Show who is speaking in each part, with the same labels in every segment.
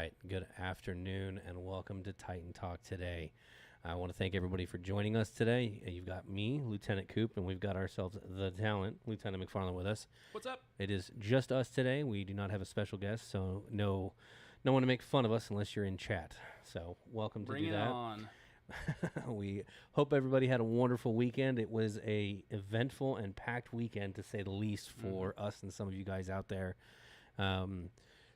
Speaker 1: right, good afternoon and welcome to Titan Talk today. I want to thank everybody for joining us today. You've got me, Lieutenant Coop, and we've got ourselves the talent, Lieutenant McFarland, with us.
Speaker 2: What's up?
Speaker 1: It is just us today. We do not have a special guest, so no one to make fun of us unless you're in chat. So welcome to
Speaker 2: Bring
Speaker 1: do
Speaker 2: it
Speaker 1: that.
Speaker 2: on.
Speaker 1: We hope everybody had a wonderful weekend. It was a eventful and packed weekend, to say the least, for us and some of you guys out there.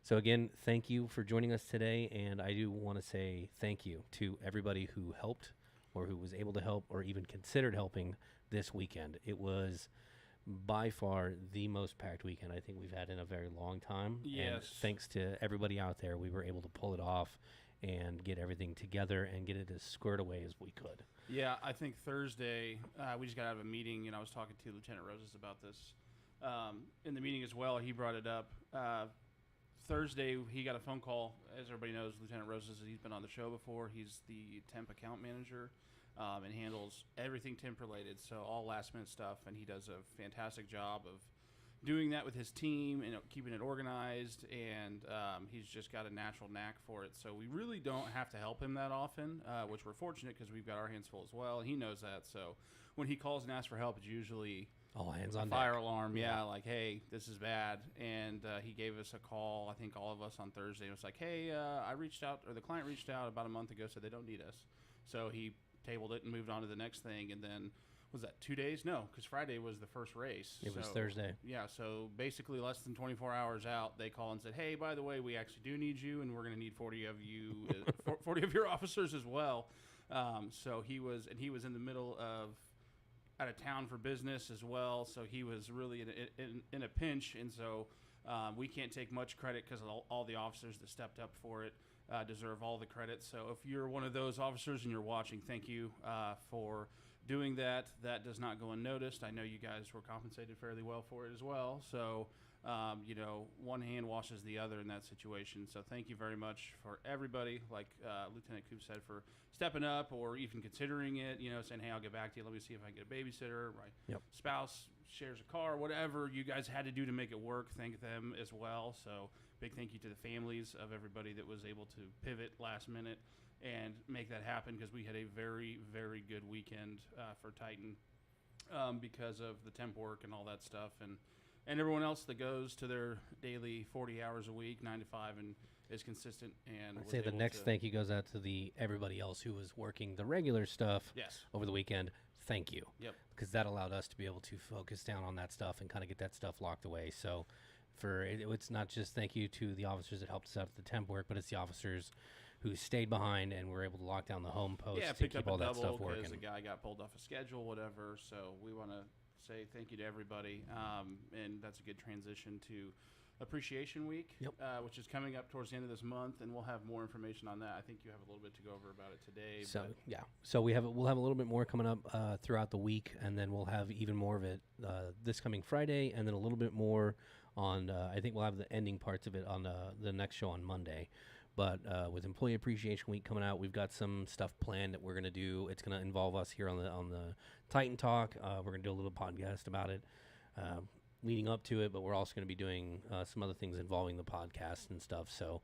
Speaker 1: So again, thank you for joining us today, and I do want to say thank you to everybody who helped or who was able to help or even considered helping this weekend. It was by far the most packed weekend I think we've had in a very long time.
Speaker 2: Yes.
Speaker 1: And thanks to everybody out there, we were able to pull it off and get everything together and get it as squared away as we could.
Speaker 2: Yeah, I think Thursday, we just got out of a meeting, and I was talking to Lieutenant Roses about this. In the meeting as well, he brought it up. Thursday, he got a phone call. As everybody knows, Lieutenant Roses, he's been on the show before. He's the temp account manager and handles everything temp-related, so all last-minute stuff, and he does a fantastic job of doing that with his team and keeping it organized, and he's just got a natural knack for it. So we really don't have to help him that often, which we're fortunate because we've got our hands full as well, and he knows that. So when he calls and asks for help, it's usually
Speaker 1: all hands on
Speaker 2: fire
Speaker 1: deck.
Speaker 2: Alarm, yeah, like, hey, this is bad. And he gave us a call, I think all of us on Thursday. It was like, hey, I reached out, or the client reached out about a month ago, said they don't need us. So he tabled it and moved on to the next thing, and then was that 2 days? No, because Friday was the first race.
Speaker 1: It was Thursday.
Speaker 2: Yeah, so basically less than 24 hours out, they call and said, hey, by the way, we actually do need you, and we're going to need 40 of you, 40 of your officers as well. So he was in the middle of out of town for business as well, so he was really in a pinch, and so we can't take much credit because all the officers that stepped up for it deserve all the credit. So if you're one of those officers and you're watching, thank you for doing that. That does not go unnoticed. I know you guys were compensated fairly well for it as well. So, one hand washes the other in that situation. So thank you very much for everybody, like Lieutenant Coop said, for stepping up or even considering it, saying, hey, I'll get back to you. Let me see if I can get a babysitter. My spouse shares a car, whatever you guys had to do to make it work. Thank them as well. So big thank you to the families of everybody that was able to pivot last minute and make that happen, because we had a very, very good weekend for Titan because of the temp work and all that stuff, and everyone else that goes to their daily 40 hours a week, 9 to 5, and is consistent. And
Speaker 1: I'd say the next thank you goes out to everybody else who was working the regular stuff over the weekend. Thank you.
Speaker 2: Yep.
Speaker 1: Because that allowed us to be able to focus down on that stuff and kind of get that stuff locked away. So it's not just thank you to the officers that helped us out at the temp work, but it's the officers who stayed behind and were able to lock down the home post to keep all that stuff working.
Speaker 2: Because the guy got pulled off a schedule, whatever. So we want to say thank you to everybody, and that's a good transition to Appreciation Week, which is coming up towards the end of this month, and we'll have more information on that. I think you have a little bit to go over about it today.
Speaker 1: So we'll have a little bit more coming up throughout the week, and then we'll have even more of it this coming Friday, and then a little bit more on. I think we'll have the ending parts of it on the next show on Monday. But with Employee Appreciation Week coming out, we've got some stuff planned that we're going to do. It's going to involve us here on the Titan Talk. We're going to do a little podcast about it leading up to it, but we're also going to be doing some other things involving the podcast and stuff. So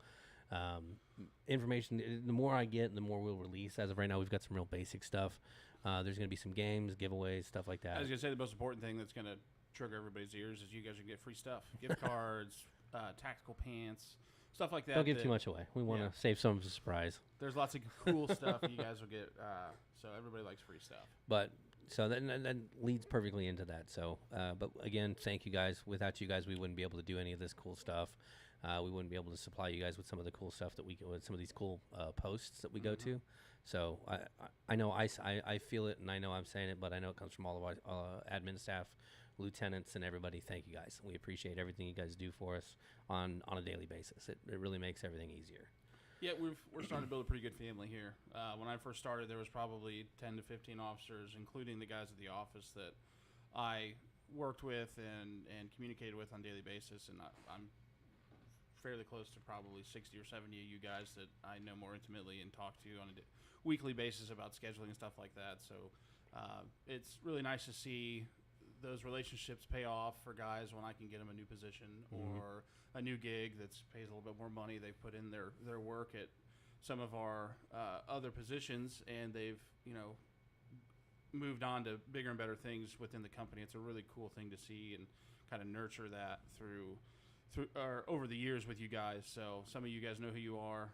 Speaker 1: information, the more I get, the more we'll release. As of right now, we've got some real basic stuff. There's going to be some games, giveaways, stuff like that.
Speaker 2: I was going to say the most important thing that's going to trigger everybody's ears is you guys are going to get free stuff. Gift cards, tactical pants, stuff like that.
Speaker 1: Don't give too much away. We want to save some of the surprise.
Speaker 2: There's lots of cool stuff you guys will get. So everybody likes free stuff.
Speaker 1: But so that leads perfectly into that. So, but again, thank you guys. Without you guys, we wouldn't be able to do any of this cool stuff. We wouldn't be able to supply you guys with some of the cool stuff that with some of these cool posts that we go to. So I know I feel it, and I know I'm saying it, but I know it comes from all of our admin staff, lieutenants, and everybody. Thank you guys. We appreciate everything you guys do for us on a daily basis. It really makes everything easier.
Speaker 2: Yeah, we're starting to build a pretty good family here. When I first started, there was probably 10 to 15 officers, including the guys at the office that I worked with and communicated with on a daily basis, and I'm fairly close to probably 60 or 70 of you guys that I know more intimately and talk to on a weekly basis about scheduling and stuff like that. So it's really nice to see those relationships pay off for guys when I can get them a new position or a new gig that pays a little bit more money. They've put in their work at some of our other positions, and they've moved on to bigger and better things within the company. It's a really cool thing to see and kind of nurture that through or over the years with you guys. So some of you guys know who you are.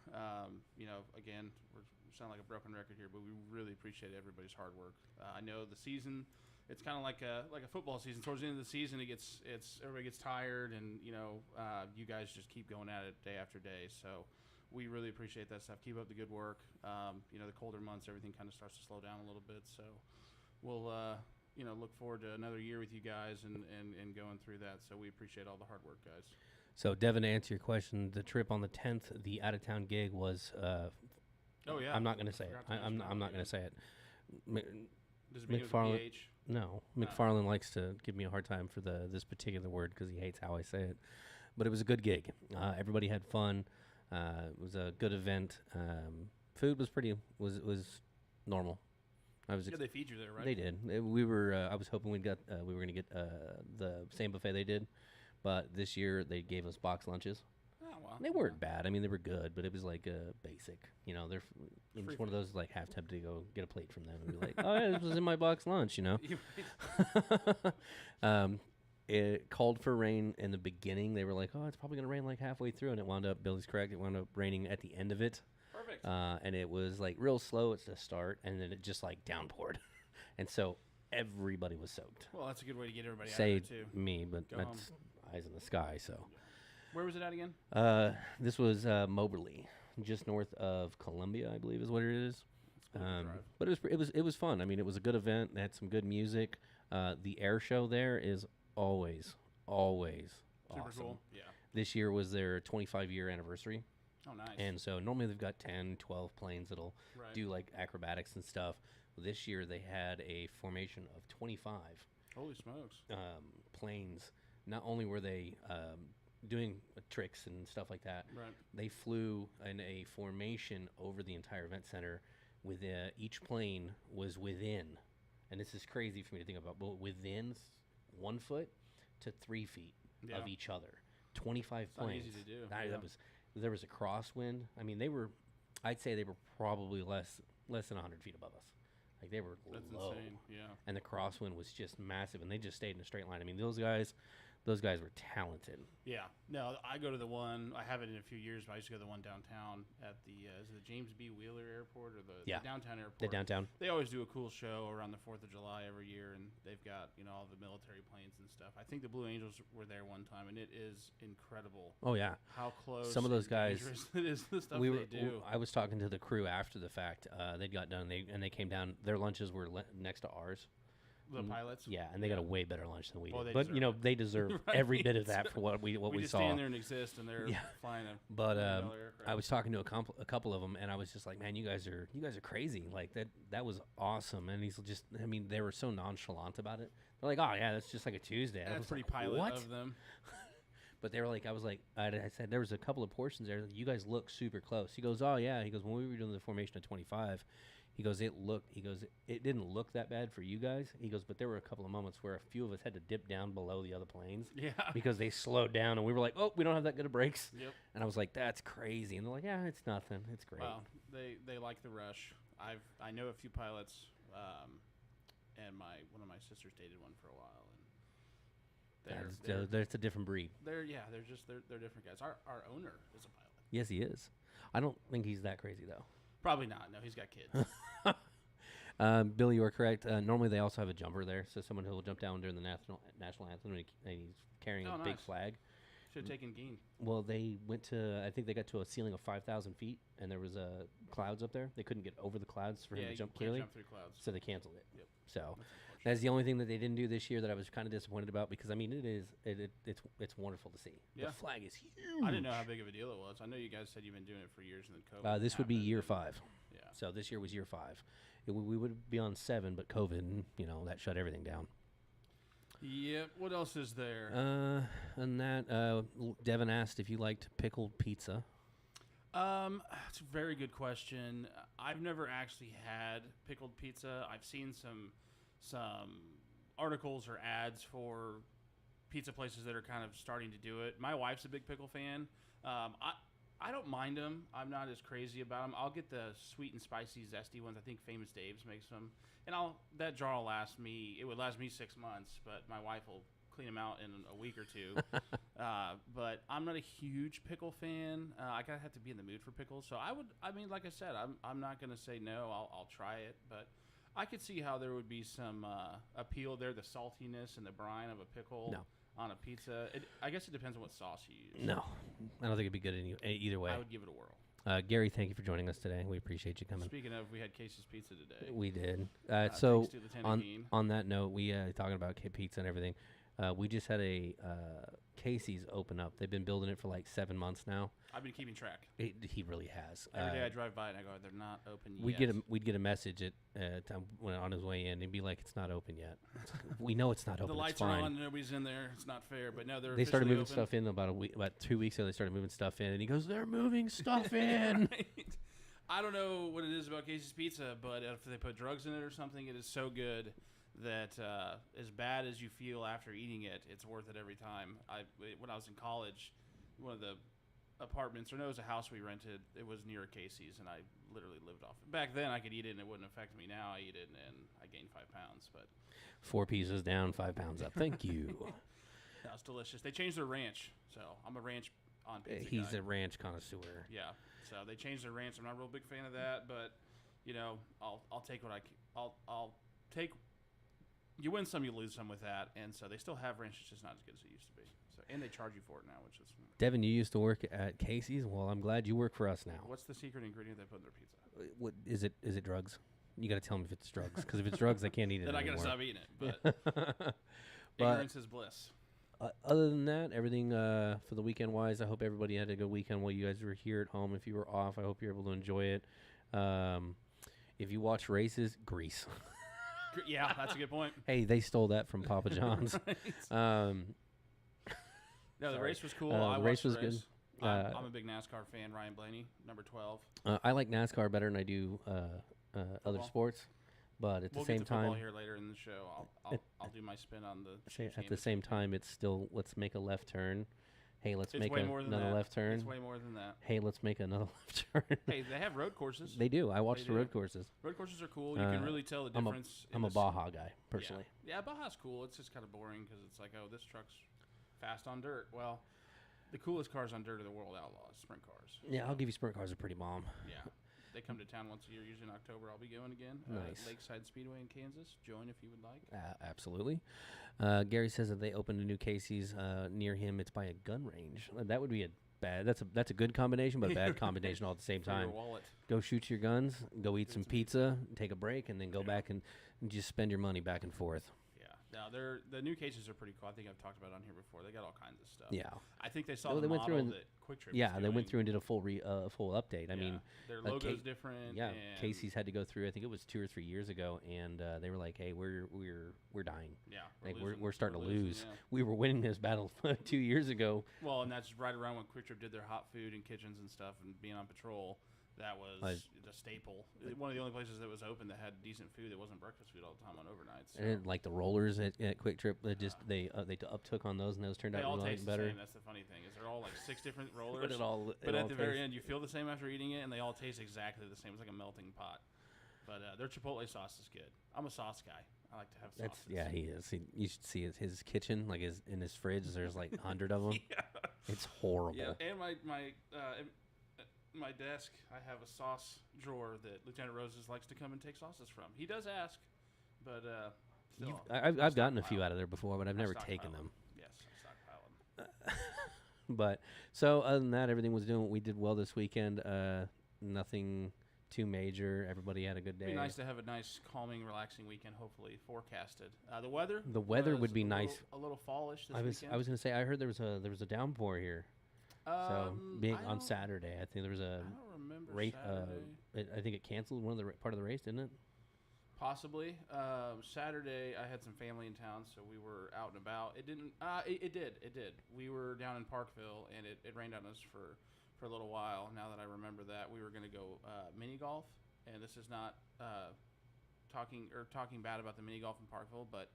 Speaker 2: Again, we sound like a broken record here, but we really appreciate everybody's hard work. I know the season, it's kind of like a football season. Towards the end of the season, everybody gets tired, and you guys just keep going at it day after day. So we really appreciate that stuff. Keep up the good work. The colder months, everything kind of starts to slow down a little bit. So we'll look forward to another year with you guys and going through that. So we appreciate all the hard work, guys.
Speaker 1: So, Devin, to answer your question, the trip on the 10th, the out-of-town gig was
Speaker 2: oh, yeah.
Speaker 1: I'm not going to say it. I'm not going to say it.
Speaker 2: Does it begin with PH?
Speaker 1: No. McFarland likes to give me a hard time for this particular word because he hates how I say it. But it was a good gig. Everybody had fun. It was a good event. Food was was normal.
Speaker 2: They feed you there, right?
Speaker 1: They did. We were. I was hoping we were going to get the same buffet they did, but this year they gave us box lunches.
Speaker 2: Oh wow.
Speaker 1: They weren't bad. I mean, they were good, but it was like basic. They're. It was one of those like half tempted to go get a plate from them and be like, oh yeah, this was in my box lunch. It called for rain in the beginning. They were like, oh, it's probably going to rain like halfway through, and it wound up. Billy's correct. It wound up raining at the end of it.
Speaker 2: Perfect.
Speaker 1: And it was like real slow at the start, and then it just like downpoured, and so everybody was soaked.
Speaker 2: Well, that's a good way to get everybody out
Speaker 1: Say
Speaker 2: of there too.
Speaker 1: Me, but
Speaker 2: Go
Speaker 1: that's
Speaker 2: home.
Speaker 1: eyes in the sky. So,
Speaker 2: where was it at again?
Speaker 1: this was Moberly, just north of Columbia, I believe is what it is. But it was fun. I mean, it was a good event. They had some good music. The air show there is always
Speaker 2: Super
Speaker 1: awesome.
Speaker 2: cool. Yeah.
Speaker 1: This year was their 25-year anniversary.
Speaker 2: Oh, nice.
Speaker 1: And so normally they've got 10, 12 planes that'll do like acrobatics and stuff. Well, this year they had a formation of 25
Speaker 2: Holy smokes.
Speaker 1: planes. Not only were they doing tricks and stuff like that,
Speaker 2: Right.
Speaker 1: they flew in a formation over the entire event center. With each plane was within, and this is crazy for me to think about, but within 1 foot to 3 feet of each other. 25
Speaker 2: It's not
Speaker 1: planes.
Speaker 2: easy to do.
Speaker 1: There was a crosswind. I mean, I'd say they were probably less than 100 feet above us. Like they were
Speaker 2: That's
Speaker 1: low.
Speaker 2: insane. Yeah.
Speaker 1: And the crosswind was just massive, and they just stayed in a straight line. I mean, those guys were talented.
Speaker 2: Yeah. No, I go to the one. I haven't in a few years, but I used to go to the one downtown at the is it the James B. Wheeler Airport or the downtown airport?
Speaker 1: The downtown.
Speaker 2: They always do a cool show around the 4th of July every year, and they've got all the military planes and stuff. I think the Blue Angels were there one time, and it is incredible.
Speaker 1: Oh yeah.
Speaker 2: How close?
Speaker 1: Some of those guys.
Speaker 2: It is the stuff they do.
Speaker 1: I was talking to the crew after the fact. They got done. They came down. Their lunches were next to ours.
Speaker 2: The pilots.
Speaker 1: Yeah, and they got a way better lunch than we
Speaker 2: Well,
Speaker 1: did. But they deserve
Speaker 2: Right.
Speaker 1: every bit of that for what we
Speaker 2: just
Speaker 1: saw.
Speaker 2: stand there and exist, and they're flying a.
Speaker 1: But
Speaker 2: aircraft.
Speaker 1: I was talking to a couple of them, and I was just like, man, you guys are crazy. Like that was awesome. And he's just, I mean, they were so nonchalant about it. They're like, oh yeah, that's just like a Tuesday.
Speaker 2: That's pretty
Speaker 1: like,
Speaker 2: pilot
Speaker 1: what?
Speaker 2: of them.
Speaker 1: But they were like, I said there was a couple of portions there. You guys look super close. He goes, oh yeah. He goes, when we were doing the formation of 25. He goes, it didn't look that bad for you guys. He goes, but there were a couple of moments where a few of us had to dip down below the other planes.
Speaker 2: Yeah.
Speaker 1: Because they slowed down, and we were like, oh, we don't have that good of brakes.
Speaker 2: Yep.
Speaker 1: And I was like, that's crazy. And they're like, yeah, it's nothing. It's great.
Speaker 2: Well, they like the rush. I know a few pilots, and one of my sisters dated one for a while, and
Speaker 1: That's a different breed.
Speaker 2: they're different guys. Our owner is a pilot.
Speaker 1: Yes, he is. I don't think he's that crazy though.
Speaker 2: Probably not. No, he's got kids.
Speaker 1: Billy, you are correct. Normally, they also have a jumper there, so someone who will jump down during the national anthem, and he's carrying a big
Speaker 2: nice. flag. Should have taken Geen.
Speaker 1: Well, they went to, I think they got to a ceiling of 5,000 feet, and there was clouds up there. They couldn't get over the clouds for him to jump clearly,
Speaker 2: jump through clouds.
Speaker 1: so they canceled it.
Speaker 2: Yep.
Speaker 1: So that's the only thing that they didn't do this year that I was kind of disappointed about, because I mean it's wonderful to see.
Speaker 2: Yeah.
Speaker 1: The flag is huge.
Speaker 2: I didn't know how big of a deal it was. I know you guys said you've been doing it for years, and then COVID.
Speaker 1: This would be
Speaker 2: happened.
Speaker 1: year 5.
Speaker 2: Yeah.
Speaker 1: So this year was year 5. We would be on 7, but COVID, that shut everything down.
Speaker 2: Yep. What else is there?
Speaker 1: And that Devin asked if you liked pickled pizza.
Speaker 2: It's a very good question. I've never actually had pickled pizza. I've seen some articles or ads for pizza places that are kind of starting to do it. My wife's a big pickle fan. I don't mind them. I'm not as crazy about them. I'll get the sweet and spicy, zesty ones. I think Famous Dave's makes them, and that jar will last me. It would last me 6 months, but my wife will clean them out in a week or two. But I'm not a huge pickle fan. I gotta have to be in the mood for pickles. So like I said, I'm not gonna say no. I'll try it, but I could see how there would be some appeal there. The saltiness and the brine of a pickle on a pizza. I guess it depends on what sauce you use.
Speaker 1: No, I don't think it'd be good either way.
Speaker 2: I would give it a whirl.
Speaker 1: Gary, thank you for joining us today. We appreciate you coming.
Speaker 2: Speaking of, we had Casey's Pizza today.
Speaker 1: We did.
Speaker 2: So
Speaker 1: on that note, we talking about pizza and everything. We just had a Casey's open up. They've been building it for like 7 months now.
Speaker 2: I've been keeping track.
Speaker 1: He really has.
Speaker 2: Every day I drive by and I go, they're not open yet.
Speaker 1: We'd get a message when on his way in. He'd be like, "It's not open yet." We know it's not open.
Speaker 2: The lights are on. Nobody's in there. It's not fair. But no, they
Speaker 1: started moving
Speaker 2: open.
Speaker 1: stuff in about 2 weeks ago. They started moving stuff in, and he goes, "They're moving stuff in."
Speaker 2: Right. I don't know what it is about Casey's Pizza, but if they put drugs in it or something, it is so good that as bad as you feel after eating it, it's worth it every time. When I was in college, one of the apartments, or no, it was a house we rented, it was near a Casey's, and I literally lived off it. Back then, I could eat it, and it wouldn't affect me. Now I eat it, and I gained 5 pounds. But
Speaker 1: 4 pieces down, 5 pounds up. Thank you.
Speaker 2: That was delicious. They changed their ranch, so I'm a ranch on pizza
Speaker 1: He's
Speaker 2: guy.
Speaker 1: a ranch connoisseur.
Speaker 2: Yeah, so they changed their ranch. I'm not a real big fan of that, but I'll take what I'll take. You win some, you lose some with that, and so they still have ranch. It's just not as good as it used to be. So, and they charge you for it now, which is.
Speaker 1: Devin, you used to work at Casey's. Well, I'm glad you work for us now.
Speaker 2: What's the secret ingredient they put in their pizza?
Speaker 1: What is it? Is it drugs? You got to tell them if it's drugs, because if it's drugs, I can't eat it
Speaker 2: Then
Speaker 1: anymore.
Speaker 2: I got to stop eating it. But ignorance is bliss.
Speaker 1: Other than that, everything for the weekend wise, I hope everybody had a good weekend while you guys were here at home. If you were off, I hope you're able to enjoy it. If you watch races, Grease.
Speaker 2: Yeah, that's a good point.
Speaker 1: Hey, they stole that from Papa John's.
Speaker 2: Right. No, the race was cool.
Speaker 1: The race was good.
Speaker 2: I'm a big NASCAR fan. Ryan Blaney, number 12.
Speaker 1: I like NASCAR better than I do other sports, but at
Speaker 2: We'll
Speaker 1: the same
Speaker 2: get to football
Speaker 1: time,
Speaker 2: here later in the show. I'll do my spin on the.
Speaker 1: at the same time, it's still let's make a left turn. Hey, let's make another left turn.
Speaker 2: It's way more than that.
Speaker 1: Hey, let's make another left turn.
Speaker 2: Hey, they have road courses.
Speaker 1: They do. I watch the road courses.
Speaker 2: Road courses are cool. You can really tell the difference.
Speaker 1: I'm a Baja guy, personally.
Speaker 2: Yeah, Baja's cool. It's just kind of boring because it's like, oh, this truck's fast on dirt. Well, the coolest cars on dirt are the World Outlaws, sprint cars.
Speaker 1: Yeah, I'll give you sprint cars are pretty bomb.
Speaker 2: Yeah. They come to town once a year, usually in October. I'll be going again.
Speaker 1: Nice.
Speaker 2: Lakeside Speedway in Kansas. Join if you would like.
Speaker 1: Absolutely. Gary says that they opened a new Casey's near him. It's by a gun range. That would be a bad. That's a good combination, but a bad combination all at the same time.
Speaker 2: For your wallet.
Speaker 1: Go shoot your guns. Go eat some pizza. Take a break, and then go back and just spend your money back and forth.
Speaker 2: Yeah, the new cases are pretty cool. I think I've talked about it on here before. They got all kinds of stuff.
Speaker 1: Yeah,
Speaker 2: I think they saw the model that Quick Trip.
Speaker 1: Yeah, they went through and did a full update. I mean,
Speaker 2: their logo's different.
Speaker 1: Yeah, Casey's had to go through. I think it was 2 or 3 years ago, and they were like, "Hey, we're dying.
Speaker 2: Yeah,
Speaker 1: we're starting to lose.
Speaker 2: Yeah.
Speaker 1: We were winning this battle 2 years ago."
Speaker 2: Well, and that's right around when Quick Trip did their hot food and kitchens and stuff, and being on patrol. That was the staple. One of the only places that was open that had decent food that wasn't breakfast food all the time on overnights. So.
Speaker 1: And like the rollers at Quick Trip, they uptook on those, and those turned out really
Speaker 2: taste
Speaker 1: better.
Speaker 2: The same. That's the funny thing is they're all like 6 different rollers.
Speaker 1: but
Speaker 2: at the very end, you feel the same after eating it, and they all taste exactly the same. It's like a melting pot. But their Chipotle sauce is good. I'm a sauce guy. I like to have sauces.
Speaker 1: Yeah, he is. You should see his kitchen, like in his fridge. There's like 100 of them.
Speaker 2: Yeah.
Speaker 1: It's horrible.
Speaker 2: Yeah, and my desk, I have a sauce drawer that Lieutenant Roses likes to come and take sauces from. He does ask, but still.
Speaker 1: I've gotten a few out of there before, but I've never taken them.
Speaker 2: Yes, I stockpile them.
Speaker 1: But so other than that, everything was doing. We did well this weekend. Nothing too major. Everybody had a good day.
Speaker 2: It'd be nice to have a nice, calming, relaxing weekend. Hopefully forecasted. The weather.
Speaker 1: The weather would be nice.
Speaker 2: A little fallish this weekend.
Speaker 1: I was going to say. I heard there was a downpour here. So being on Saturday, I think there was a.
Speaker 2: I don't remember
Speaker 1: race.
Speaker 2: Saturday.
Speaker 1: I think it canceled one of the part of the race, didn't it?
Speaker 2: Possibly. Saturday, I had some family in town, so we were out and about. It didn't. It did. We were down in Parkville, and it rained on us for a little while. Now that I remember that, we were going to go mini golf, and this is not talking bad about the mini golf in Parkville, but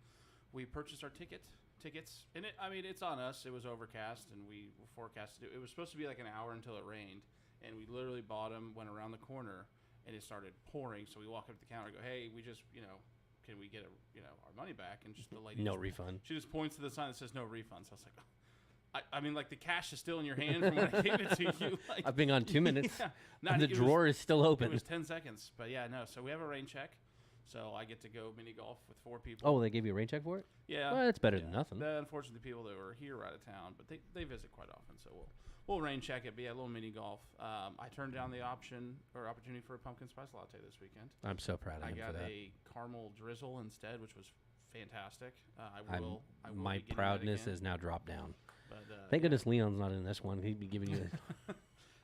Speaker 2: we purchased our tickets, and it's on us. It was overcast, and we forecasted it. It was supposed to be like an hour until it rained, and we literally bought them, went around the corner, and it started pouring. So we walk up to the counter and go, hey, we just, can we get our money back? And just the lady,
Speaker 1: no refund.
Speaker 2: She just points to the sign that says no refunds. I was like, oh. I mean, like, the cash is still in your hand from when I gave it to you. Like,
Speaker 1: I've been gone 2 minutes,
Speaker 2: yeah,
Speaker 1: and the drawer is still open.
Speaker 2: It was 10 seconds, but yeah, no. So we have a rain check. So I get to go mini golf with 4 people.
Speaker 1: Oh, they gave you a rain check for it?
Speaker 2: Yeah.
Speaker 1: Well, that's better than nothing.
Speaker 2: Unfortunately, the people that were here were out of town, but they visit quite often. So we'll rain check it. But yeah, a little mini golf. I turned down the opportunity for a pumpkin spice latte this weekend.
Speaker 1: I'm so proud of him
Speaker 2: I
Speaker 1: for
Speaker 2: got
Speaker 1: that.
Speaker 2: a caramel drizzle instead, which was fantastic.
Speaker 1: My proudness has now dropped down.
Speaker 2: But,
Speaker 1: thank goodness Leon's not in this one. He'd be giving you.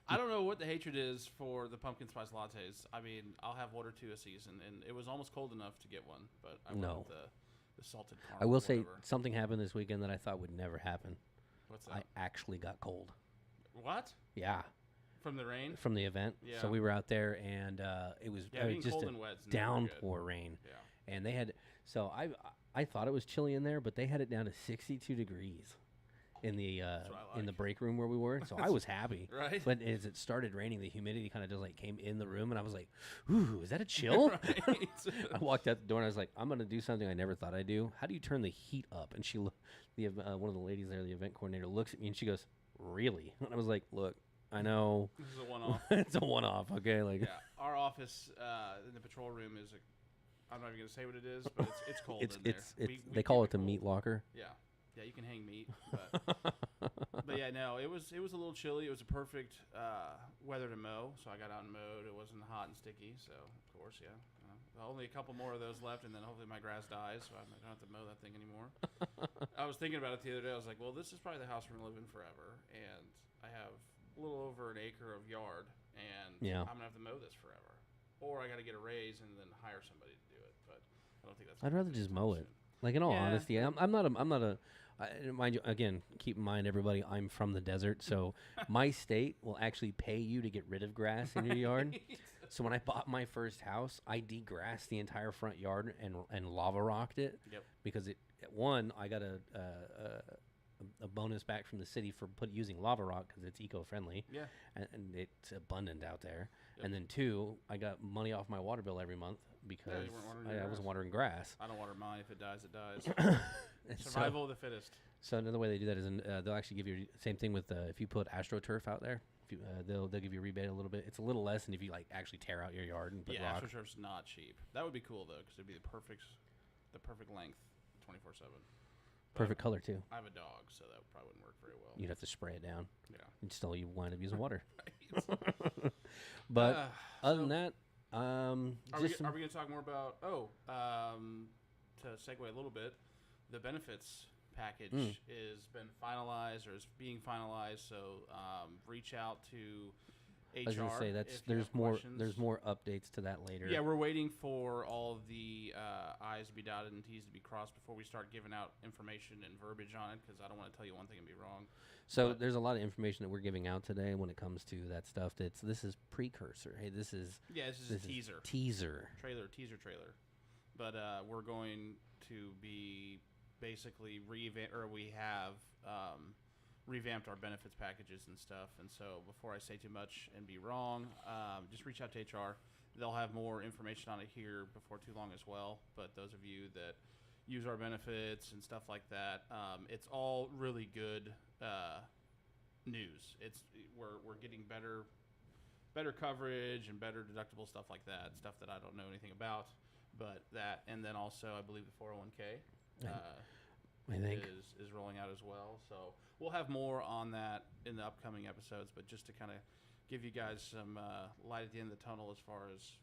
Speaker 2: I don't know what the hatred is for the pumpkin spice lattes. I mean, I'll have 1 or 2 a season, and it was almost cold enough to get one, but I went with the salted caramel.
Speaker 1: I will say something happened this weekend that I thought would never happen.
Speaker 2: What's that?
Speaker 1: I actually got cold.
Speaker 2: What?
Speaker 1: Yeah.
Speaker 2: From the rain?
Speaker 1: From the event.
Speaker 2: Yeah.
Speaker 1: So we were out there, and it was just
Speaker 2: cold
Speaker 1: a
Speaker 2: and wet's
Speaker 1: downpour rain.
Speaker 2: Yeah.
Speaker 1: And they had, so I thought it was chilly in there, but they had it down to 62 degrees in the in the break room where we were. So I was happy.
Speaker 2: Right.
Speaker 1: But as it started raining, the humidity kind of just like came in the room, and I was like, "Ooh, is that a chill?"
Speaker 2: Right.
Speaker 1: I walked out the door and I was like, "I'm gonna do something I never thought I'd do. How do you turn the heat up?" And she, one of the ladies there, the event coordinator, looks at me and she goes, "Really?" And I was like, "Look, I know
Speaker 2: this is a one-off.
Speaker 1: it's a one-off, okay?" Like,
Speaker 2: yeah, our office in the patrol room is I'm not even gonna say what it is, but it's cold in there.
Speaker 1: They call it the meat locker.
Speaker 2: Yeah. Yeah, you can hang meat, but yeah, no, it was a little chilly. It was a perfect weather to mow, so I got out and mowed. It wasn't hot and sticky, so of course, yeah. Only a couple more of those left, and then hopefully my grass dies, so I don't have to mow that thing anymore. I was thinking about it the other day. I was like, well, this is probably the house we're gonna live in forever, and I have a little over an acre of yard, and I'm gonna have to mow this forever, or I got to get a raise and then hire somebody to do it. But I don't think that's.
Speaker 1: I'd rather just mow it. Like, in all honesty, I'm not a. Mind you, again, keep in mind, everybody, I'm from the desert, so my state will actually pay you to get rid of grass in your yard. So when I bought my first house, I degrassed the entire front yard and lava rocked it.
Speaker 2: Yep.
Speaker 1: Because I got a bonus back from the city for using lava rock because it's eco-friendly.
Speaker 2: Yeah.
Speaker 1: And it's abundant out there.
Speaker 2: Yep.
Speaker 1: And then 2, I got money off my water bill every month because I was watering grass.
Speaker 2: I don't water mine. If it dies, it dies. Survival of the fittest.
Speaker 1: So another way they do that is they'll actually give you same thing with if you put AstroTurf out there. If you, they'll give you a rebate a little bit. It's a little less than if you like actually tear out your yard and put rock.
Speaker 2: AstroTurf's not cheap. That would be cool though, because it'd be the perfect length, 24/7.
Speaker 1: Perfect color too.
Speaker 2: I have a dog, so that probably wouldn't work very well.
Speaker 1: You'd have to spray it down.
Speaker 2: Yeah.
Speaker 1: And still you wind up using water.
Speaker 2: Right.
Speaker 1: But other than that,
Speaker 2: are we going to talk more about? To segue a little bit, the benefits package has been finalized or is being finalized. So reach out to HR.
Speaker 1: I was going to say there's more updates to that later.
Speaker 2: Yeah, we're waiting for all of the I's to be dotted and T's to be crossed before we start giving out information and verbiage on it, because I don't want to tell you one thing and be wrong.
Speaker 1: So there's a lot of information that we're giving out today when it comes to that stuff. This is precursor. Hey, this is
Speaker 2: teaser.
Speaker 1: Teaser
Speaker 2: Trailer. But we're going to be basically revamped our benefits packages and stuff. And so before I say too much and be wrong, just reach out to HR. They'll have more information on it here before too long as well. But those of you that use our benefits and stuff like that, it's all really good news. We're getting better coverage and better deductible stuff like that, stuff that I don't know anything about. But that, and then also I believe the 401k
Speaker 1: I think
Speaker 2: is rolling out as well. So we'll have more on that in the upcoming episodes. But just to kind of give you guys some light at the end of the tunnel as far as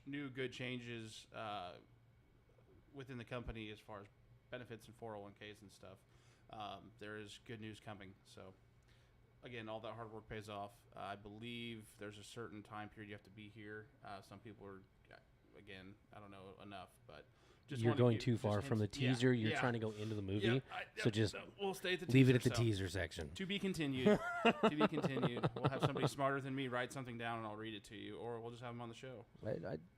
Speaker 2: new good changes within the company as far as benefits and 401ks and stuff. There is good news coming. So again, all that hard work pays off. I believe there's a certain time period you have to be here. Some people are, again, I don't know enough, but
Speaker 1: you're going too far from the teaser. You're trying to go into the movie. So just
Speaker 2: we'll stay at the
Speaker 1: leave
Speaker 2: teaser,
Speaker 1: it at the teaser section.
Speaker 2: To be continued. To be continued. We'll have somebody smarter than me write something down and I'll read it to you, or we'll just have him on the show.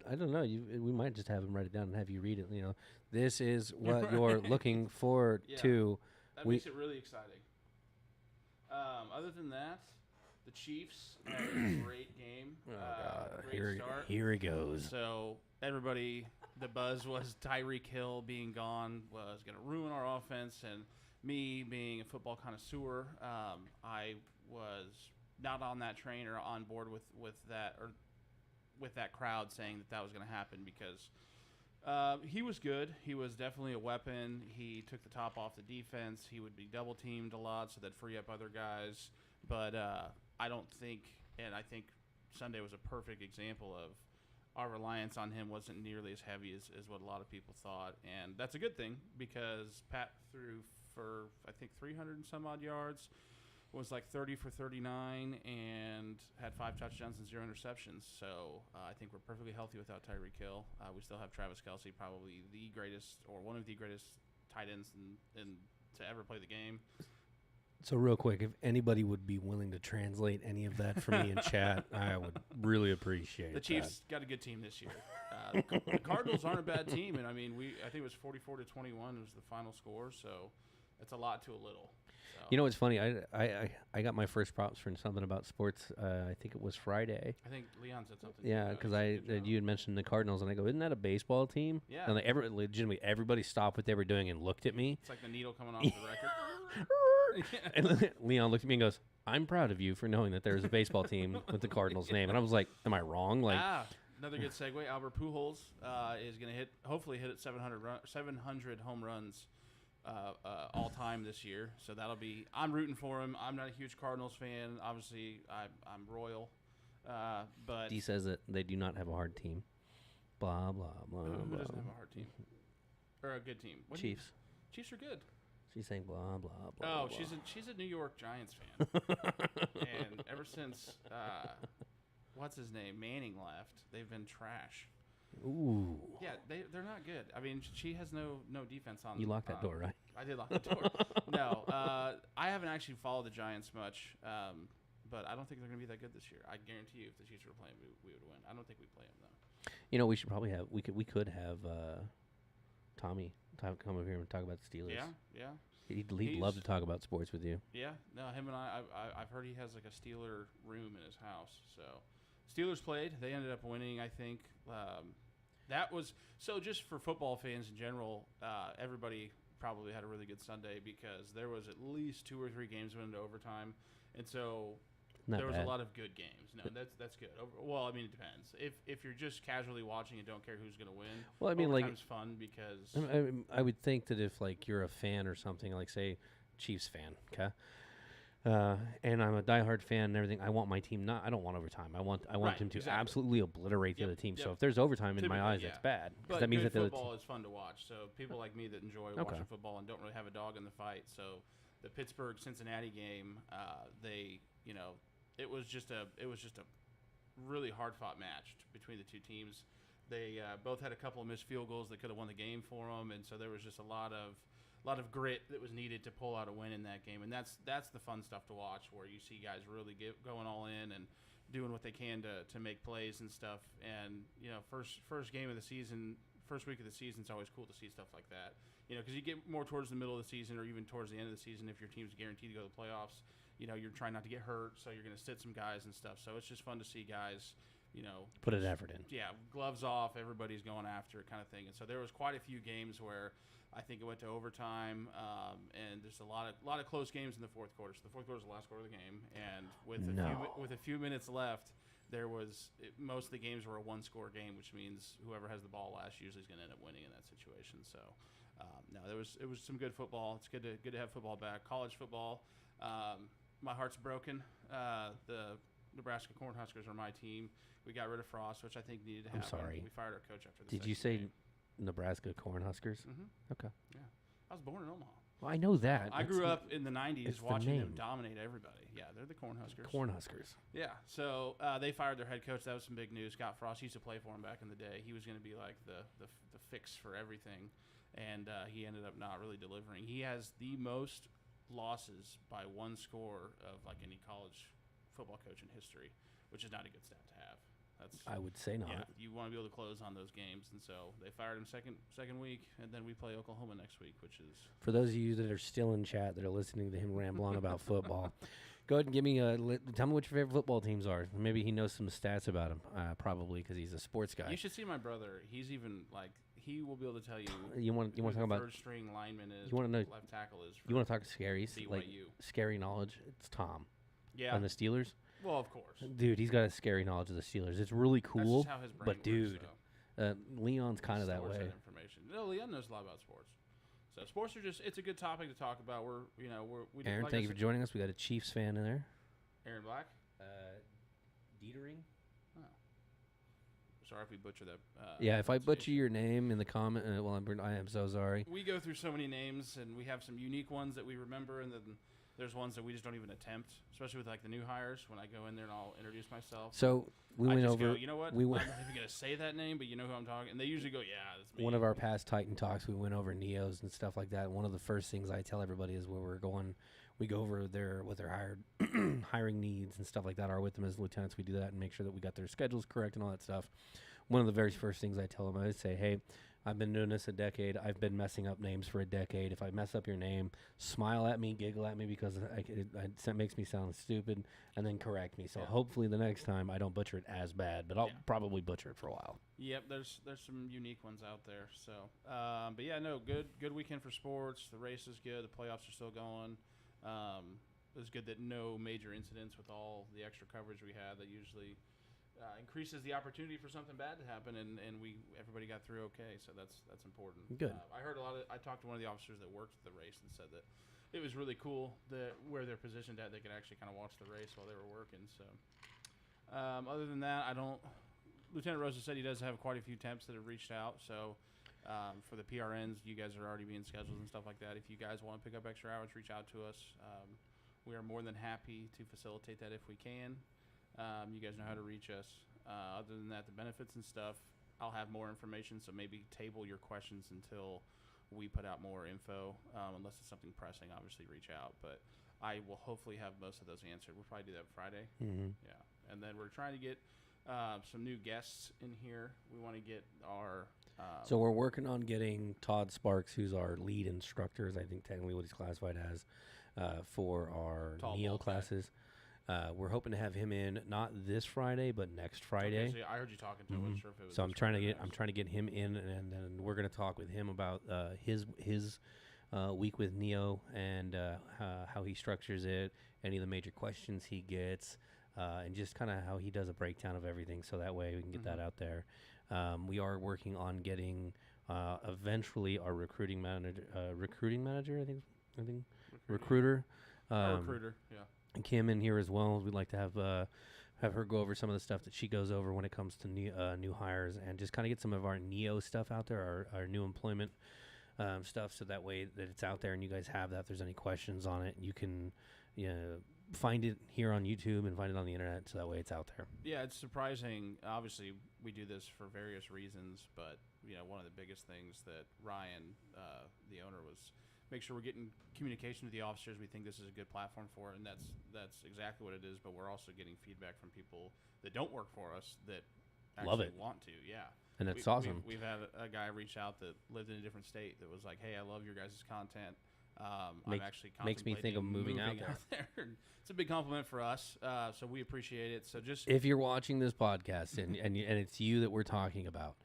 Speaker 1: I don't know. We might just have him write it down and have you read it. You know, this is what you're looking forward to.
Speaker 2: That makes it really exciting. Other than that, the Chiefs had a great game. Great start.
Speaker 1: Here he goes.
Speaker 2: So everybody, the buzz was Tyreek Hill being gone was going to ruin our offense, and me being a football connoisseur, I was not on that train or on board with that crowd saying that was going to happen because he was good. He was definitely a weapon. He took the top off the defense. He would be double teamed a lot, so that'd free up other guys. But I don't think, and I think Sunday was a perfect example of our reliance on him wasn't nearly as heavy as what a lot of people thought. And that's a good thing because Pat threw for, I think, 300 and some odd yards, was like 30 for 39, and had 5 touchdowns and 0 interceptions. So I think we're perfectly healthy without Tyreek Hill. We still have Travis Kelce, probably the greatest or one of the greatest tight ends to ever play the game.
Speaker 1: So real quick, if anybody would be willing to translate any of that for me in chat, I would really appreciate it.
Speaker 2: The Chiefs got a good team this year. The Cardinals aren't a bad team, and I mean, I think it was 44-21 was the final score, so it's a lot to a little. So.
Speaker 1: You know what's funny? I got my first props for something about sports. I think it was Friday.
Speaker 2: I think Leon said something.
Speaker 1: Yeah, because you had mentioned the Cardinals, and I go, "Isn't that a baseball team?"
Speaker 2: Yeah.
Speaker 1: And legitimately, everybody stopped what they were doing and looked at me.
Speaker 2: It's like the needle coming off the record.
Speaker 1: And Leon looked at me and goes, "I'm proud of you for knowing that there's a baseball team with the Cardinals name." And I was like, "Am I wrong?" Like,
Speaker 2: another good segue. Albert Pujols is going to hopefully hit 700 home runs all time this year. So that'll be. I'm rooting for him. I'm not a huge Cardinals fan. Obviously, I'm royal. But
Speaker 1: he says that they do not have a hard team. Blah blah blah.
Speaker 2: Who
Speaker 1: blah.
Speaker 2: doesn't have a hard team or a good team?
Speaker 1: Chiefs.
Speaker 2: Chiefs are good.
Speaker 1: She's saying blah blah blah.
Speaker 2: Oh,
Speaker 1: blah.
Speaker 2: she's a New York Giants fan, and ever since what's his name Manning left, they've been trash.
Speaker 1: Ooh.
Speaker 2: Yeah, they're not good. I mean, she has no defense on.
Speaker 1: You locked that door, right?
Speaker 2: I did lock the door. No, I haven't actually followed the Giants much, but I don't think they're going to be that good this year. I guarantee you, if the Chiefs were playing, we would win. I don't think we play them though.
Speaker 1: You know, we should probably have we could have Tommy come over here and talk about the Steelers.
Speaker 2: Yeah.
Speaker 1: He'd love to talk about sports with you.
Speaker 2: Yeah, no, him and I've heard he has like a Steeler room in his house. So Steelers played. They ended up winning, I think. That was so just for football fans in general. Everybody probably had a really good Sunday because there was at least 2 or 3 games went into overtime, and so
Speaker 1: Not
Speaker 2: there was
Speaker 1: bad.
Speaker 2: a lot of good games. No, that's good. Well, I mean, it depends. If you're just casually watching and don't care who's going to win,
Speaker 1: well, I mean,
Speaker 2: overtime's fun because
Speaker 1: I would think that if like you're a fan or something, like say Chiefs fan, okay, and I'm a diehard fan and everything, I want my team I don't want overtime. I want them to absolutely obliterate the other team. So if there's overtime in my eyes, that's bad.
Speaker 2: But
Speaker 1: that means
Speaker 2: good
Speaker 1: that
Speaker 2: football is fun to watch. So people like me that enjoy watching football and don't really have a dog in the fight. So the Pittsburgh-Cincinnati game, it was just a really hard-fought match between the two teams. They both had a couple of missed field goals that could have won the game for them, and so there was just a lot of grit that was needed to pull out a win in that game. And that's the fun stuff to watch, where you see guys really going all in and doing what they can to make plays and stuff. And first game of the season, first week of the season, it's always cool to see stuff like that. Because you get more towards the middle of the season or even towards the end of the season, if your team's guaranteed to go to the playoffs, you're trying not to get hurt, so you're going to sit some guys and stuff. So it's just fun to see guys,
Speaker 1: put an effort in.
Speaker 2: Yeah, gloves off, everybody's going after it kind of thing. And so there was quite a few games where I think it went to overtime, and there's a lot of close games in the fourth quarter. So the fourth quarter is the last quarter of the game, and with a few minutes left, most of the games were a one-score game, which means whoever has the ball last usually is going to end up winning in that situation. So it was some good football. It's good to have football back. College football. My heart's broken. The Nebraska Cornhuskers are my team. We got rid of Frost, which I think needed to happen.
Speaker 1: I'm sorry.
Speaker 2: We fired our coach after the
Speaker 1: Did you say Nebraska Cornhuskers?
Speaker 2: Mm-hmm.
Speaker 1: Okay.
Speaker 2: Yeah. I was born in Omaha.
Speaker 1: Well, I know that.
Speaker 2: I grew up in the 90s
Speaker 1: it's the
Speaker 2: watching them
Speaker 1: name.
Speaker 2: dominate everybody. Yeah, they're the Cornhuskers.
Speaker 1: Cornhuskers.
Speaker 2: Yeah, so they fired their head coach. That was some big news. Scott Frost used to play for him back in the day. He was going to be like the fix for everything, and he ended up not really delivering. He has the most losses by one score of like any college football coach in history, which is not a good stat to have.
Speaker 1: I would say not.
Speaker 2: Yeah, you want to be able to close on those games, and so they fired him second week, and then we play Oklahoma next week, which is
Speaker 1: For those of you that are still in chat that are listening to him ramble on about football, go ahead and give me tell me what your favorite football teams are. Maybe he knows some stats about them, probably because he's a sports guy.
Speaker 2: You should see my brother. He's even like he will be able to tell you.
Speaker 1: You want to talk about
Speaker 2: third string lineman is.
Speaker 1: You want to know
Speaker 2: left tackle is.
Speaker 1: You want to talk scaries
Speaker 2: BYU.
Speaker 1: like scary knowledge? It's Tom.
Speaker 2: Yeah.
Speaker 1: On the Steelers.
Speaker 2: Well, of course.
Speaker 1: Dude, he's got a scary knowledge of the Steelers. It's really cool.
Speaker 2: That's just how his brain
Speaker 1: but
Speaker 2: works,
Speaker 1: dude,
Speaker 2: so.
Speaker 1: Leon's kind of that
Speaker 2: Stores
Speaker 1: way.
Speaker 2: That information. No, Leon knows a lot about sports. So sports are it's a good topic to talk about. We
Speaker 1: Aaron,
Speaker 2: like
Speaker 1: thank you for joining us. We got a Chiefs fan in there.
Speaker 2: Aaron Black.
Speaker 1: Dietering.
Speaker 2: Oh. Sorry if we butcher that.
Speaker 1: Yeah, if I butcher your name in the comment, I am so sorry.
Speaker 2: We go through so many names, and we have some unique ones that we remember, and then there's ones that we just don't even attempt, especially with like the new hires. When I go in there and I'll introduce myself.
Speaker 1: So we went over.
Speaker 2: Go, you know what? I'm not even gonna say that name, but you know who I'm talking. And they usually go, "Yeah, that's me."
Speaker 1: One of our past Titan talks, we went over Neos and stuff like that. One of the first things I tell everybody is when we're going, we go over their what their hiring needs and stuff like that are with them as lieutenants. We do that and make sure that we got their schedules correct and all that stuff. One of the very first things I tell them, I say, "Hey, I've been doing this a decade. I've been messing up names for a decade. If I mess up your name, smile at me, giggle at me because it makes me sound stupid, and then correct me. So hopefully the next time I don't butcher it as bad, but I'll probably butcher it for a while."
Speaker 2: Yep, there's some unique ones out there. So, but yeah, no, good weekend for sports. The race is good. The playoffs are still going. It was good that no major incidents with all the extra coverage we had. That usually increases the opportunity for something bad to happen, and everybody got through okay, so that's important.
Speaker 1: Good.
Speaker 2: I heard I talked to one of the officers that worked the race and said that it was really cool that where they're positioned at, they could actually kind of watch the race while they were working. So other than that, Lieutenant Rosa said he does have quite a few temps that have reached out, so for the PRNs, you guys are already being scheduled and stuff like that. If you guys want to pick up extra hours, reach out to us. We are more than happy to facilitate that if we can. You guys know how to reach us. Other than that, the benefits and stuff, I'll have more information, so maybe table your questions until we put out more info. Unless it's something pressing, obviously reach out. But I will hopefully have most of those answered. We'll probably do that Friday.
Speaker 1: Mm-hmm.
Speaker 2: Yeah. And then we're trying to get some new guests in here. We want to get our...
Speaker 1: so we're working on getting Todd Sparks, who's our lead instructor, is I think technically what he's classified as, for our NEO classes. We're hoping to have him in not this Friday, but next Friday.
Speaker 2: Okay, so I heard you talking to him. I wasn't sure if it was.
Speaker 1: So I'm trying to get him in, and then we're going to talk with him about his week with Neo and how he structures it, any of the major questions he gets, and just kind of how he does a breakdown of everything. So that way we can get that out there. We are working on getting eventually our recruiting manager. I think recruiter.
Speaker 2: Recruiter. Yeah.
Speaker 1: Kim in here as well. We'd like to have her go over some of the stuff that she goes over when it comes to new hires, and just kind of get some of our NEO stuff out there, our new employment stuff, so that way that it's out there and you guys have that. If there's any questions on it, you can find it here on YouTube and find it on the internet, so that way it's out there.
Speaker 2: Yeah, it's surprising. Obviously, we do this for various reasons, but one of the biggest things that Ryan, the owner, was make sure we're getting communication with the officers. We think this is a good platform for it, and that's exactly what it is. But we're also getting feedback from people that don't work for us that actually want to. Yeah,
Speaker 1: and that's awesome.
Speaker 2: We've had a guy reach out that lived in a different state that was like, "Hey, I love your guys' content. I'm actually
Speaker 1: makes me think of moving out
Speaker 2: there." It's a big compliment for us, so we appreciate it. So just
Speaker 1: if you're watching this podcast and it's you that we're talking about,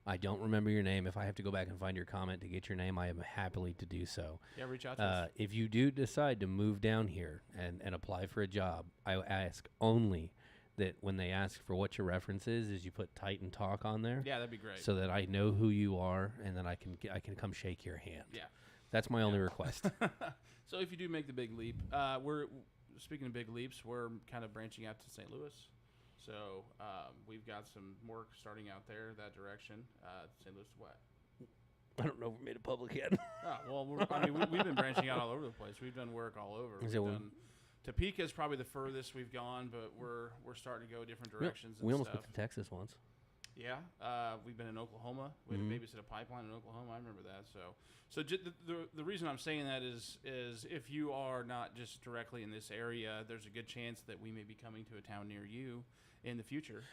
Speaker 1: I don't remember your name. If I have to go back and find your comment to get your name, I am happily to do so.
Speaker 2: Yeah, reach out to us.
Speaker 1: If you do decide to move down here and apply for a job, I ask only that when they ask for what your reference is you put Titan Talk on there.
Speaker 2: Yeah, that'd be great.
Speaker 1: So that I know who you are and then I can come shake your hand.
Speaker 2: Yeah.
Speaker 1: That's my only request.
Speaker 2: So if you do make the big leap, we're speaking of big leaps, we're kind of branching out to St. Louis. So we've got some work starting out there that direction. St. Louis what?
Speaker 1: I don't know if we made it public yet.
Speaker 2: Well, we've been branching out all over the place. We've done work all over. We've done Topeka is probably the furthest we've gone, but we're starting to go different directions.
Speaker 1: We almost went to Texas once.
Speaker 2: Yeah, we've been in Oklahoma. We had to babysit a pipeline in Oklahoma. I remember that. So the reason I'm saying that is if you are not just directly in this area, there's a good chance that we may be coming to a town near you in the future,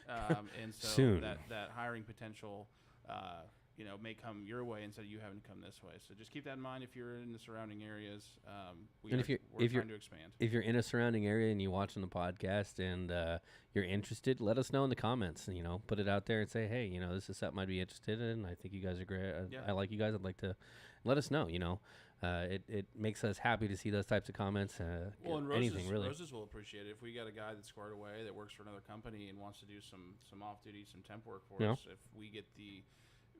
Speaker 2: and so
Speaker 1: Soon.
Speaker 2: that hiring potential. May come your way instead of you having to come this way. So just keep that in mind if you're in the surrounding areas. We're trying to expand.
Speaker 1: If you're in a surrounding area and you're watching the podcast and you're interested, let us know in the comments. Put it out there and say, hey, this is something I'd be interested in. I think you guys are great. I like you guys. I'd like to let us know. It makes us happy to see those types of comments.
Speaker 2: And
Speaker 1: anything really.
Speaker 2: Roses will appreciate it. If we got a guy that's squared away that works for another company and wants to do some off duty, some temp work for us,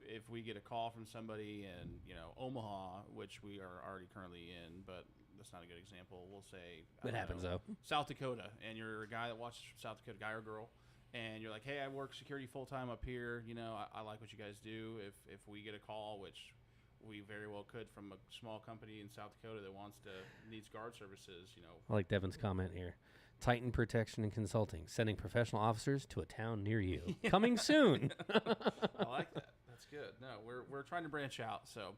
Speaker 2: if we get a call from somebody in Omaha, which we are already currently in, but that's not a good example. We'll say
Speaker 1: it happens though.
Speaker 2: South Dakota, and you're a guy that watches South Dakota, guy or girl, and you're like, hey, I work security full time up here. I like what you guys do. If we get a call, which we very well could, from a small company in South Dakota that needs guard services,
Speaker 1: I like Devin's comment here. Titan Protection and Consulting, sending professional officers to a town near you. Coming soon.
Speaker 2: I like that. That's good. No, we're trying to branch out. So,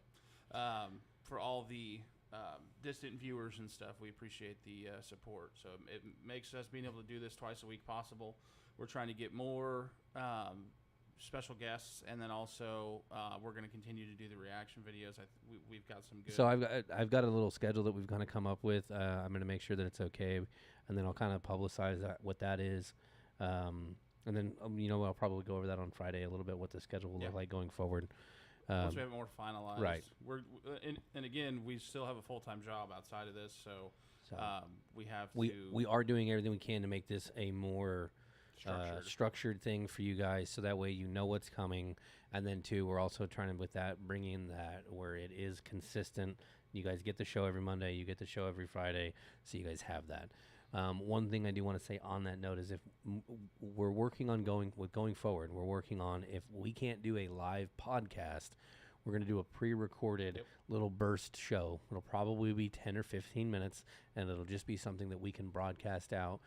Speaker 2: for all the distant viewers and stuff, we appreciate the support. So it makes us being able to do this twice a week possible. We're trying to get more special guests, and then also we're going to continue to do the reaction videos. We've got some good.
Speaker 1: So I've got a little schedule that we've kind of come up with. I'm going to make sure that it's okay, and then I'll kind of publicize what that is. And then, I'll probably go over that on Friday a little bit, what the schedule will look like going forward.
Speaker 2: Once we have it more finalized.
Speaker 1: Right.
Speaker 2: And again, we still have a full-time job outside of this, so we have to.
Speaker 1: We are doing everything we can to make this a more structured thing for you guys, so that way you know what's coming. And then, too, we're also trying to, with that, bring in that where it is consistent. You guys get the show every Monday. You get the show every Friday, so you guys have that. One thing I do want to say on that note is if we're working on going forward, we're working on, if we can't do a live podcast, we're going to do a pre-recorded little burst show. It'll probably be 10 or 15 minutes, and it'll just be something that we can broadcast out.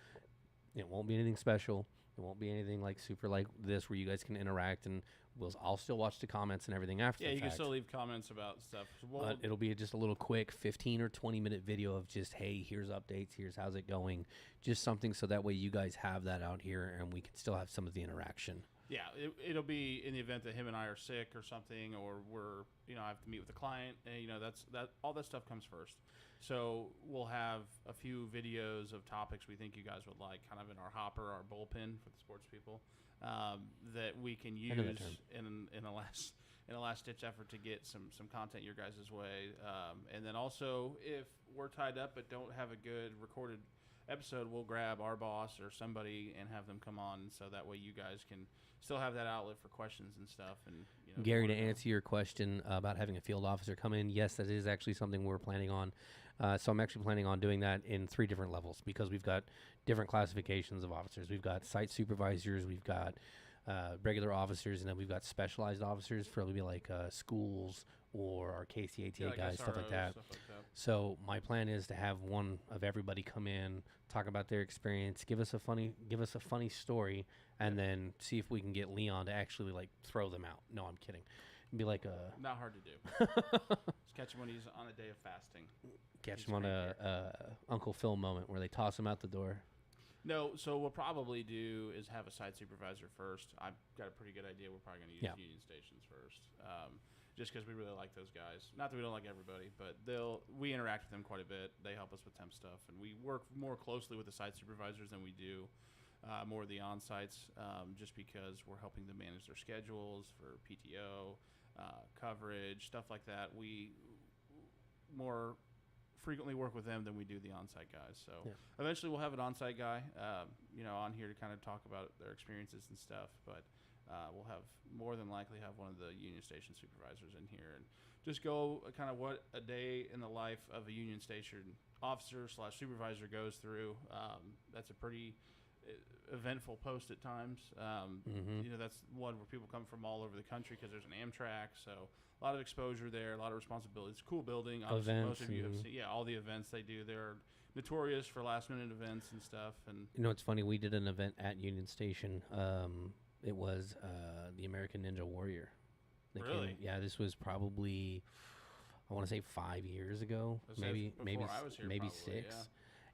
Speaker 1: It won't be anything special. It won't be anything like super like this where you guys can interact, and I'll still watch the comments and everything after the fact.
Speaker 2: Yeah, you can still leave comments about stuff.
Speaker 1: But it'll be just a little quick 15 or 20-minute video of just, hey, here's updates, here's how's it going. Just something so that way you guys have that out here and we can still have some of the interaction.
Speaker 2: Yeah, it'll be in the event that him and I are sick or something, or we're, I have to meet with a client, and, all that stuff comes first. So we'll have a few videos of topics we think you guys would like, kind of in our hopper, our bullpen for the sports people, that we can use in a last ditch effort to get some content your guys' way. And then also, if we're tied up but don't have a good recorded episode, we'll grab our boss or somebody and have them come on, so that way you guys can still have that outlet for questions and stuff. And
Speaker 1: Gary, to answer your question about having a field officer come in, yes, that is actually something we're planning on. So I'm actually planning on doing that in 3 different levels, because we've got different classifications of officers. We've got site supervisors, we've got regular officers, and then we've got specialized officers for maybe like schools or our KCATA guys,
Speaker 2: SROs,
Speaker 1: stuff like that. So my plan is to have one of everybody come in, talk about their experience, give us a funny story, and then see if we can get Leon to actually like throw them out. No, I'm kidding. It'd be like
Speaker 2: not hard to do. Just catch him when he's on a day of fasting.
Speaker 1: Catch him on a Uncle Phil moment where they toss him out the door.
Speaker 2: No, so what we'll probably do is have a site supervisor first. I've got a pretty good idea. We're probably going to use Union Stations first, just because we really like those guys. Not that we don't like everybody, but we interact with them quite a bit. They help us with temp stuff, and we work more closely with the site supervisors than we do more of the on-sites, just because we're helping them manage their schedules for PTO, coverage, stuff like that. We more frequently work with them than we do the on-site guys. So eventually we'll have an on-site guy, on here to kind of talk about their experiences and stuff. But we'll have more than likely have one of the Union Station supervisors in here and just go kind of what a day in the life of a Union Station officer / supervisor goes through. That's a pretty eventful post at times. You know, that's one where people come from all over the country because there's an Amtrak, so a lot of exposure there, a lot of responsibility. It's a cool building. Obviously,
Speaker 1: Events,
Speaker 2: most of you have seen, all the events they do. They're notorious for last-minute events and stuff. And
Speaker 1: You know, it's funny. We did an event at Union Station. It was the American Ninja Warrior. They
Speaker 2: Really?
Speaker 1: this was probably, I want to say 5 years ago, maybe
Speaker 2: I was here,
Speaker 1: maybe
Speaker 2: probably,
Speaker 1: 6.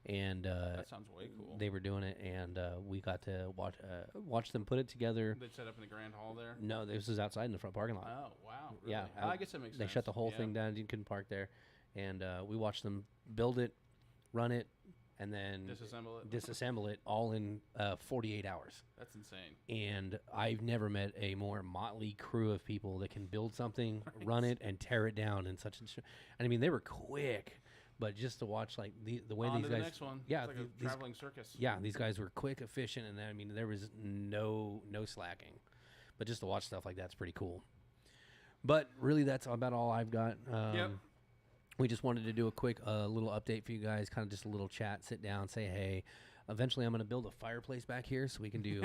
Speaker 1: And
Speaker 2: that sounds way cool.
Speaker 1: they were doing it, and we got to watch them put it together.
Speaker 2: They set up in the Grand Hall there.
Speaker 1: No, this was outside in the front parking lot.
Speaker 2: Oh wow! Really?
Speaker 1: Yeah,
Speaker 2: I guess that makes
Speaker 1: They
Speaker 2: sense.
Speaker 1: shut the whole thing down. You couldn't park there, and we watched them build it, run it, and then disassemble it all in 48 hours.
Speaker 2: That's insane.
Speaker 1: And I've never met a more motley crew of people that can build something, run it, and tear it down in such. And I mean, they were quick. But just to watch like the way
Speaker 2: On
Speaker 1: these
Speaker 2: to
Speaker 1: guys,
Speaker 2: the next one.
Speaker 1: yeah,
Speaker 2: It's like a traveling circus.
Speaker 1: Yeah, these guys were quick, efficient, and I mean there was no slacking. But just to watch stuff like that's pretty cool. But really, that's about all I've got. We just wanted to do a quick little update for you guys, kind of just a little chat, sit down, say hey. Eventually, I'm going to build a fireplace back here so we can do.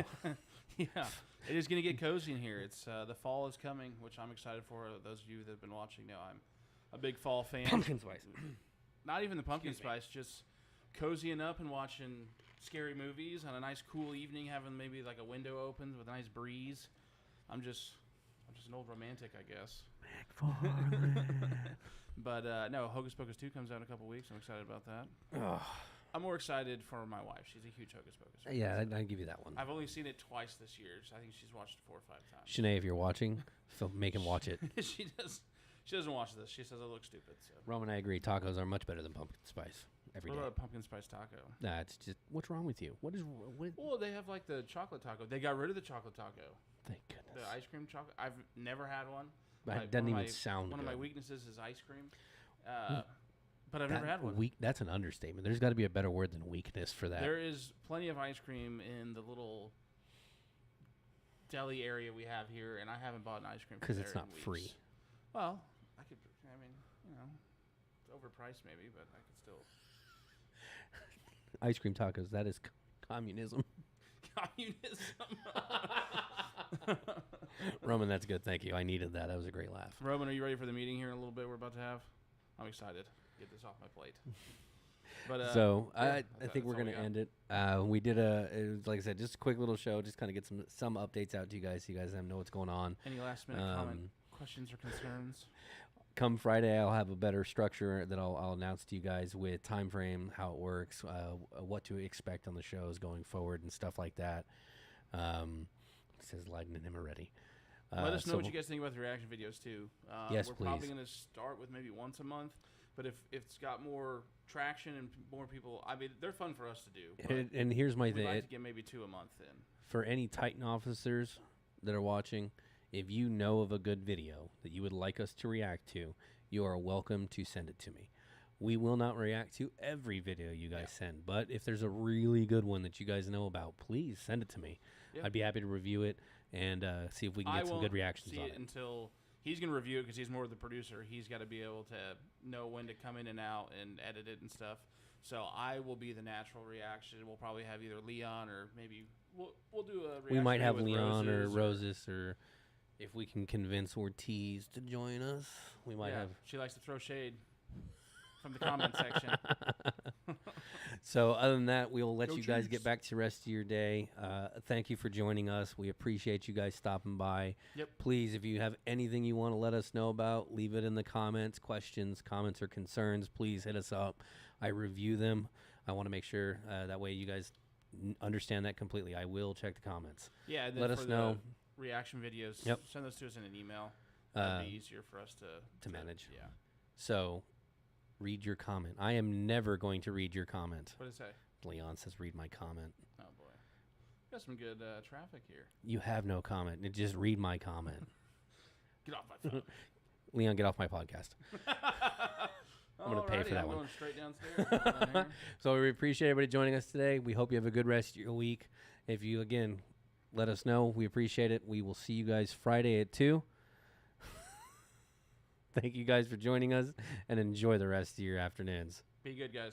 Speaker 2: Yeah, it is going to get cozy in here. It's the fall is coming, which I'm excited for. Those of you that have been watching know I'm a big fall fan.
Speaker 1: Pumpkin spice.
Speaker 2: Not even the pumpkin spice, just cozying up and watching scary movies on a nice cool evening, having maybe like a window open with a nice breeze. I'm just an old romantic, I guess. But no, Hocus Pocus 2 comes out in a couple weeks. I'm excited about that. I'm more excited for my wife. She's a huge Hocus Pocus fan.
Speaker 1: Yeah, I'd give you that one.
Speaker 2: I've only seen it twice this year. So I think she's watched it 4 or 5 times.
Speaker 1: Shanae, if you're watching, make him watch it.
Speaker 2: She does. She doesn't watch this. She says I look stupid. So.
Speaker 1: Roman and I agree. Tacos are much better than pumpkin spice every day.
Speaker 2: What about a pumpkin spice taco?
Speaker 1: Nah, it's just, what's wrong with you? What?
Speaker 2: Well, they have like the chocolate taco. They got rid of the chocolate taco.
Speaker 1: Thank goodness.
Speaker 2: The ice cream chocolate. I've never had one.
Speaker 1: It doesn't even sound good.
Speaker 2: One of my weaknesses is ice cream. But I've never had one.
Speaker 1: That's an understatement. There's got to be a better word than weakness for that.
Speaker 2: There is plenty of ice cream in the little deli area we have here, and I haven't bought an ice cream
Speaker 1: because it's not free.
Speaker 2: Well, I could. I mean, you know, it's overpriced maybe, but I could still.
Speaker 1: Ice cream tacos. That is communism.
Speaker 2: Communism.
Speaker 1: Roman, that's good. Thank you. I needed that. That was a great laugh.
Speaker 2: Roman, are you ready for the meeting here in a little bit we're about to have? I'm excited. Get this off my plate. But
Speaker 1: so I think we're going to end it. We did it was, like I said, just a quick little show, just kind of get some updates out to you guys so you guys know what's going on.
Speaker 2: Any last minute comment, questions or concerns?
Speaker 1: Come Friday, I'll have a better structure that I'll announce to you guys with time frame, how it works, what to expect on the shows going forward and stuff like that. It says Leiden and him already.
Speaker 2: Let us know what you guys think about the reaction videos too.
Speaker 1: Yes,
Speaker 2: we're
Speaker 1: please.
Speaker 2: Probably going to start with maybe once a month, but if it's got more traction and more people, I mean, they're fun for us to do.
Speaker 1: And here's my thing:
Speaker 2: we'd like to get maybe 2 a month in.
Speaker 1: For any Titan officers that are watching, if you know of a good video that you would like us to react to, you are welcome to send it to me. We will not react to every video you guys send, but if there's a really good one that you guys know about, please send it to me. Yep. I'd be happy to review it and see if we can get some good reactions on it.
Speaker 2: Until he's going to review it because he's more of the producer. He's got to be able to know when to come in and out and edit it and stuff. So I will be the natural reaction. We'll probably have either Leon or maybe we'll do a reaction.
Speaker 1: We might have
Speaker 2: with
Speaker 1: Leon or Roses or if we can convince Ortiz to join us, we might have.
Speaker 2: She likes to throw shade from the comment section.
Speaker 1: So other than that, we'll let you guys get back to the rest of your day. Thank you for joining us. We appreciate you guys stopping by.
Speaker 2: Yep.
Speaker 1: Please, if you have anything you want to let us know about, leave it in the comments, questions, comments, or concerns. Please hit us up. I review them. I want to make sure that way you guys understand that completely. I will check the comments.
Speaker 2: Yeah, and then
Speaker 1: let us know.
Speaker 2: Reaction videos.
Speaker 1: Yep.
Speaker 2: Send those to us in an email. That'd be easier for us to
Speaker 1: manage.
Speaker 2: Yeah.
Speaker 1: So, read your comment. I am never going to read your comment.
Speaker 2: What did it say?
Speaker 1: Leon says, read my comment.
Speaker 2: Oh, boy. Got some good traffic here.
Speaker 1: You have no comment. Just read my comment.
Speaker 2: Get off my phone.
Speaker 1: Leon, get off my podcast. I'm going to pay for that
Speaker 2: I'm
Speaker 1: one.
Speaker 2: going straight downstairs.
Speaker 1: So we appreciate everybody joining us today. We hope you have a good rest of your week. If you, again, let us know. We appreciate it. We will see you guys Friday at 2. Thank you guys for joining us, and enjoy the rest of your afternoons.
Speaker 2: Be good, guys.